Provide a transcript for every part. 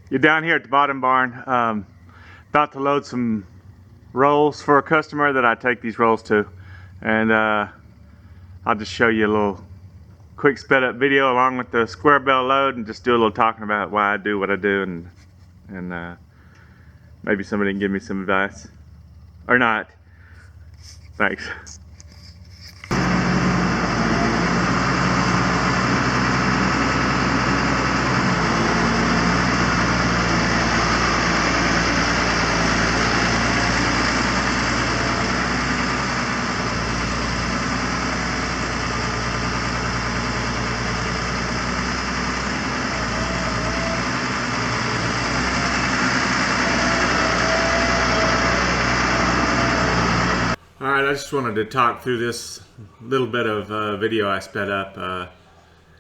You're down here at the bottom barn, about to load some rolls for a customer that I take these rolls to, and I'll just show you a little quick sped up video along with the square bell load, and just do a little talking about why I do what I do, and maybe somebody can give me some advice or not. Thanks. Alright, I just wanted to talk through this little bit of video I sped up.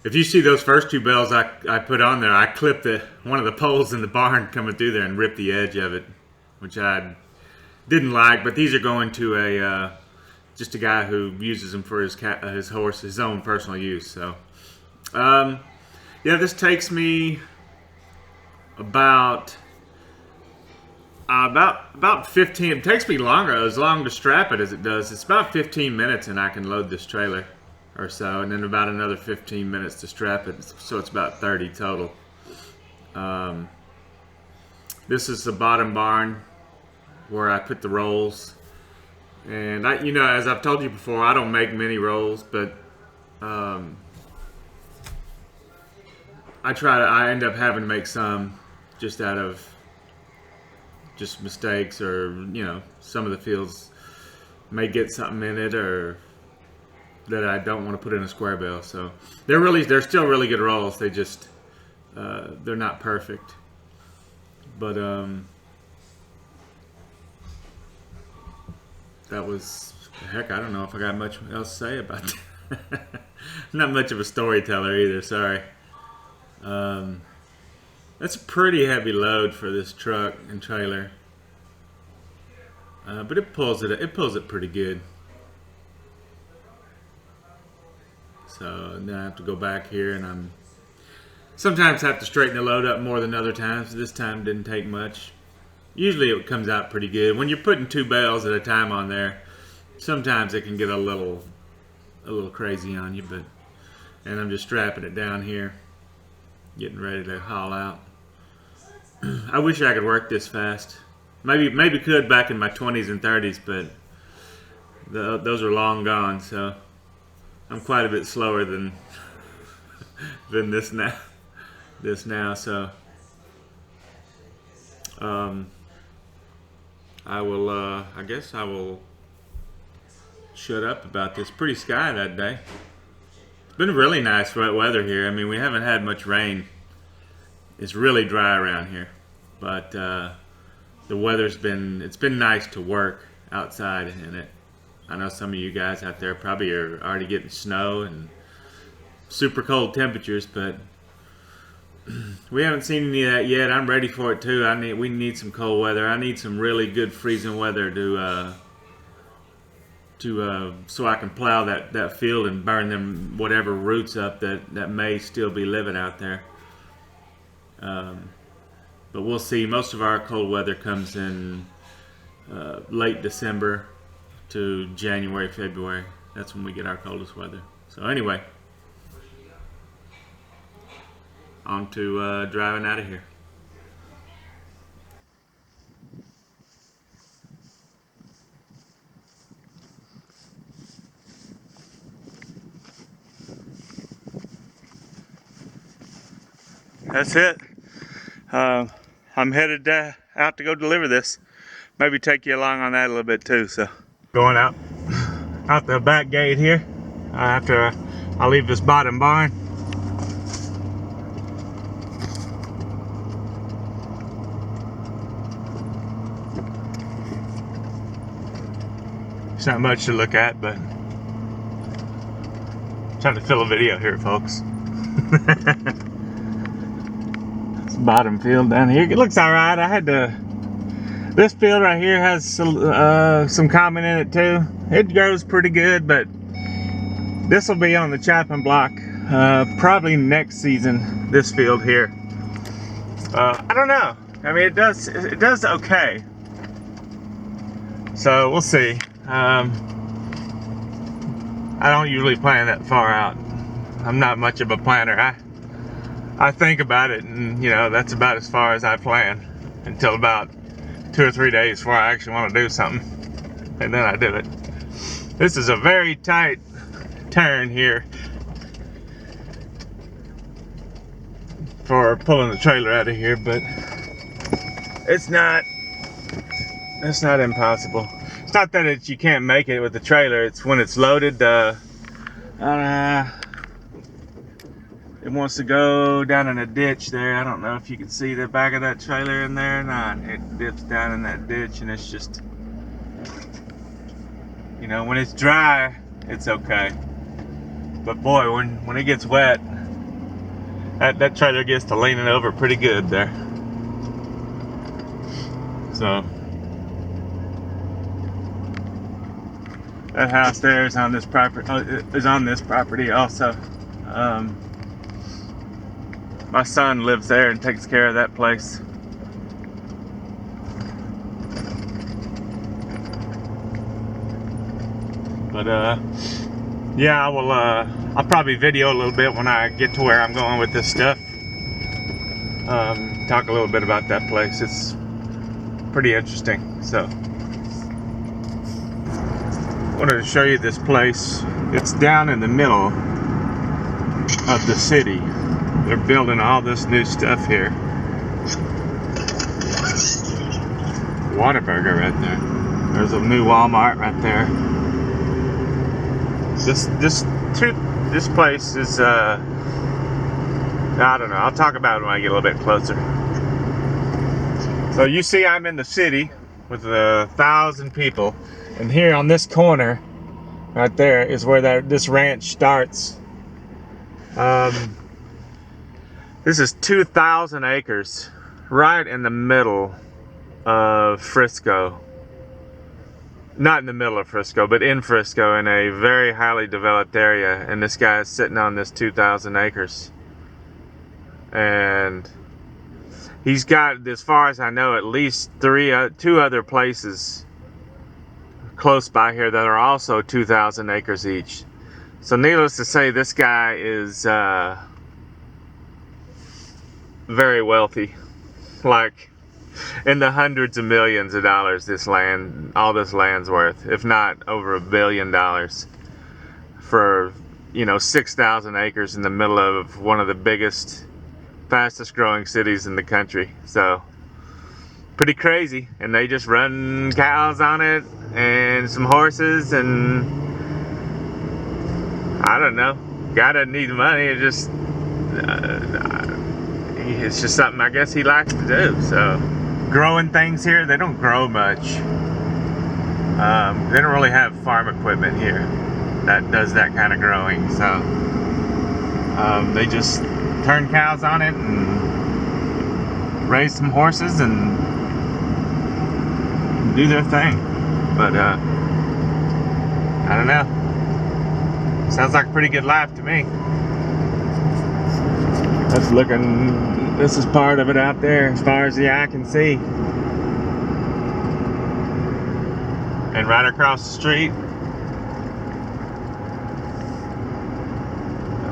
If you see those first two bells I put on there, I clipped one of the poles in the barn coming through there and ripped the edge of it, which I didn't like, but these are going to just a guy who uses them for his horse, his own personal use. So, yeah, this takes me about 15. It takes me longer, as long to strap it as it does. It's about 15 minutes and I can load this trailer or so, and then about another 15 minutes to strap it, so it's about 30 total. This is the bottom barn where I put the rolls, and you know, as I've told you before, I don't make many rolls, but I end up having to make some just out of just mistakes, or you know, some of the fields may get something in it or that I don't want to put in a square bell. So they're still really good rolls. They just they're not perfect, but that was, heck, I don't know if I got much else to say about that. Not much of a storyteller either, sorry. That's a pretty heavy load for this truck and trailer, but it pulls it pretty good. So then I have to go back here, and sometimes have to straighten the load up more than other times. This time didn't take much. Usually it comes out pretty good. When you're putting two bales at a time on there, sometimes it can get a little crazy on you, and I'm just strapping it down here, getting ready to haul out. I wish I could work this fast. Maybe could back in my 20s and 30s, but those are long gone. So I'm quite a bit slower than this now. So I will. I guess I will shut up about this. Pretty sky that day. It's been really nice wet weather here. I mean, we haven't had much rain. It's really dry around here, but the weather's it's been nice to work outside in it. I know some of you guys out there probably are already getting snow and super cold temperatures, but we haven't seen any of that yet. I'm ready for it too. We need some cold weather. I need some really good freezing weather so I can plow that field and burn them whatever roots up that may still be living out there. But we'll see. Most of our cold weather comes in late December to January, February. That's when we get our coldest weather. So anyway, on to driving out of here. That's it. I'm headed out to go deliver this. Maybe take you along on that a little bit too. So going out the back gate here after I leave this bottom barn. It's not much to look at, but I'm trying to fill a video here, folks. Bottom field down here, it looks all right. This field right here has some common in it too. It grows pretty good, but this will be on the chopping block probably next season, this field here. I don't know. I mean, it does okay. So we'll see. I don't usually plan that far out. I'm not much of a planner. I think about it, and you know, that's about as far as I plan until about 2 or 3 days before I actually want to do something, and then I do it. This is a very tight turn here for pulling the trailer out of here, but it's not impossible. It's not that you can't make it with the trailer. It's when it's loaded, it wants to go down in a ditch there. I don't know if you can see the back of that trailer in there or not. It dips down in that ditch, and it's just, you know, when it's dry, it's okay. But boy, when it gets wet, that trailer gets to leaning over pretty good there. So that house there is on this property also. My son lives there and takes care of that place. But yeah, I'll probably video a little bit when I get to where I'm going with this stuff. Talk a little bit about that place. It's pretty interesting. So I wanted to show you this place. It's down in the middle of the city. They're building all this new stuff here. Whataburger right there. There's a new Walmart right there. This place is I don't know. I'll talk about it when I get a little bit closer. So you see, I'm in the city with 1,000 people, and here on this corner, right there, is where this ranch starts. This is 2,000 acres, right in the middle of Frisco. Not in the middle of Frisco, but in Frisco, in a very highly developed area. And this guy is sitting on this 2,000 acres. And he's got, as far as I know, at least two other places close by here that are also 2,000 acres each. So needless to say, this guy is very wealthy. Like, in the hundreds of millions of dollars, all this land's worth, if not over $1 billion for, you know, 6,000 acres in the middle of one of the biggest, fastest growing cities in the country. So pretty crazy. And they just run cows on it and some horses, and I don't know, guy doesn't need the money. It's just something I guess he likes to do. So growing things here, they don't grow much. They don't really have farm equipment here that does that kind of growing. So they just turn cows on it and raise some horses and do their thing. But I don't know. Sounds like a pretty good life to me. This is part of it out there as far as the eye can see. And right across the street,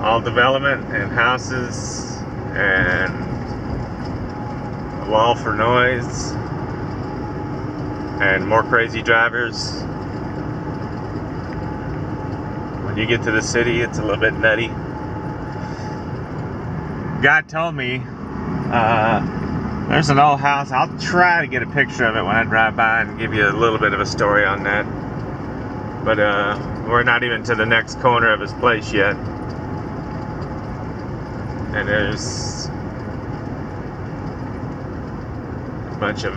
all development and houses and a wall for noise and more crazy drivers. When you get to the city, it's a little bit nutty. God told me there's an old house. I'll try to get a picture of it when I drive by and give you a little bit of a story on that. But we're not even to the next corner of his place yet. And there's a bunch of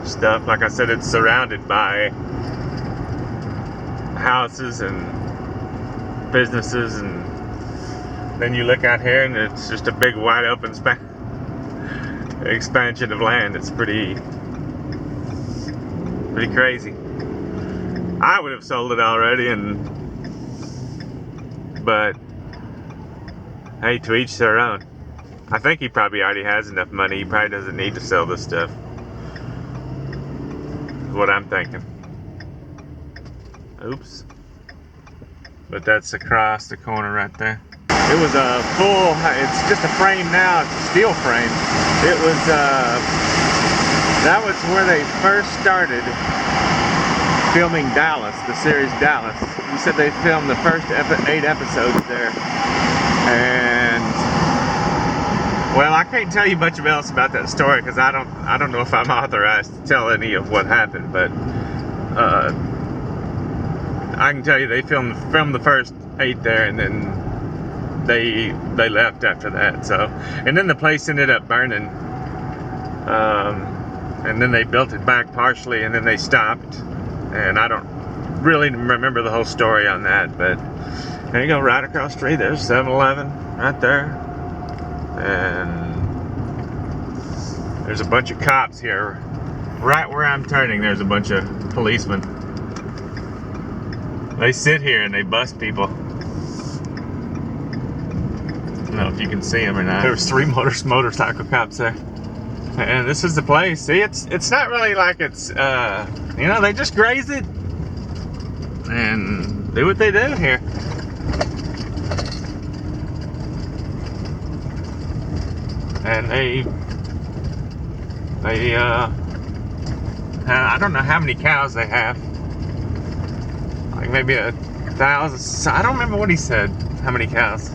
stuff. Like I said, it's surrounded by houses and businesses, and then you look out here and it's just a big wide open expansion of land. It's pretty crazy. I would have sold it already, but hey, to each their own. I think he probably already has enough money. He probably doesn't need to sell this stuff. Is what I'm thinking. Oops. But that's across the corner right there. It was a full, it's just a frame now, it's a steel frame. It was, that was where they first started filming Dallas, the series Dallas. You said they filmed the first 8 episodes there. And, well, I can't tell you much else about that story because I don't know if I'm authorized to tell any of what happened, but I can tell you they filmed the first 8 there, and then they left after that. So, and then the place ended up burning, and then they built it back partially, and then they stopped. And I don't really remember the whole story on that, but there you go, right across the street. There's 7-Eleven right there, and there's a bunch of cops here. Right where I'm turning, there's a bunch of policemen. They sit here and they bust people. I don't know if you can see them or not. There's 3 motorcycle cops there. And this is the place. See, it's not really like it's, you know, they just graze it and do what they do here. And I don't know how many cows they have. Like maybe 1,000. I don't remember what he said, how many cows.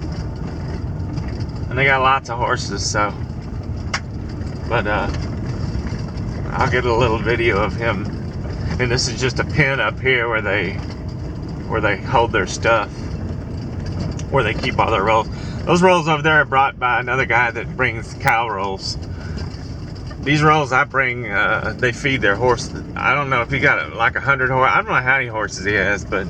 And they got lots of horses, so. But I'll get a little video of him. And this is just a pen up here where they hold their stuff, where they keep all their rolls. Those rolls over there are brought by another guy that brings cow rolls. These rolls I bring, they feed their horse. I don't know if he got like 100 horses. I don't know how many horses he has, but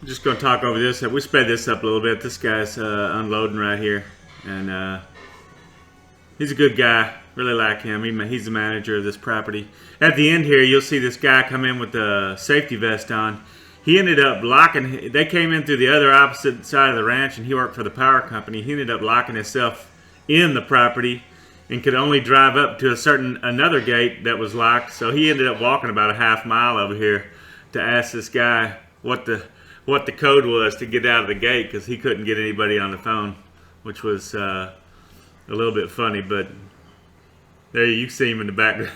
just gonna talk over this. We sped this up a little bit. This guy's unloading right here, and he's a good guy. Really like him. He's the manager of this property. At the end here, you'll see this guy come in with the safety vest on. He ended up locking. They came in through the other opposite side of the ranch, and he worked for the power company. He ended up locking himself in the property and could only drive up to another gate that was locked. So he ended up walking about a half mile over here to ask this guy what the code was to get out of the gate, because he couldn't get anybody on the phone, which was a little bit funny. But there you see him in the background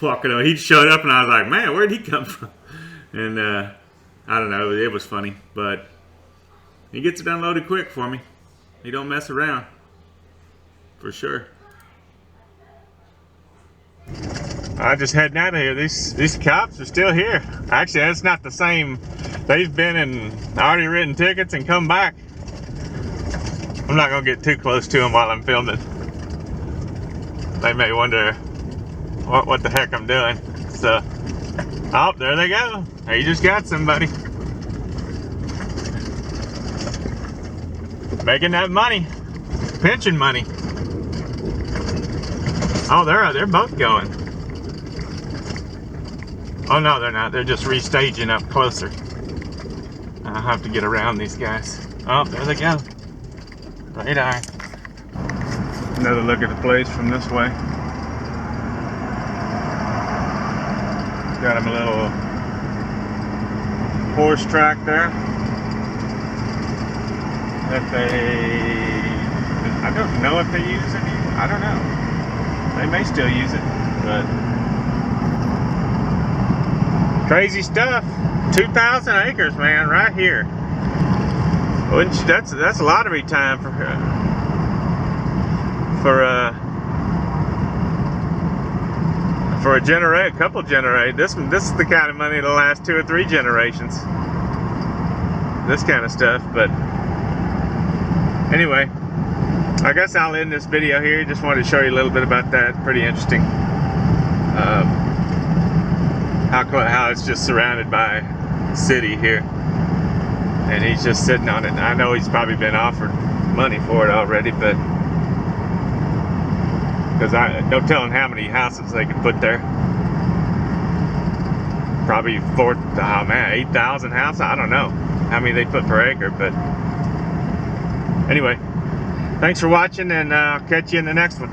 walking over. He showed up and I was like, man, where'd he come from? And I don't know, it was funny, but he gets it unloaded quick for me. He don't mess around, for sure. I just heading out of here. These cops are still here. Actually, that's not the same. They've been and already written tickets and come back. I'm not gonna get too close to them while I'm filming. They may wonder what the heck I'm doing. So, oh, there they go. He just got somebody. Making that money, pension money. Oh, they're both going. Oh no, they're not. They're just restaging up closer. I'll have to get around these guys. Oh, there they go. Radar. Another look at the place from this way. Got him a little horse track there. That I don't know if they use it. I don't know. They may still use it, but crazy stuff. 2,000 acres, man, right here. Wouldn't you, that's lottery time for a couple generate. This is the kind of money that'll last 2 or 3 generations. This kind of stuff, but Anyway, I guess I'll end this video here. Just wanted to show you a little bit about that. Pretty interesting. How it's just surrounded by city here, and he's just sitting on it. And I know he's probably been offered money for it already, but because no telling how many houses they could put there. Probably 8,000 houses. I don't know how many they put per acre, but anyway, thanks for watching, and I'll catch you in the next one.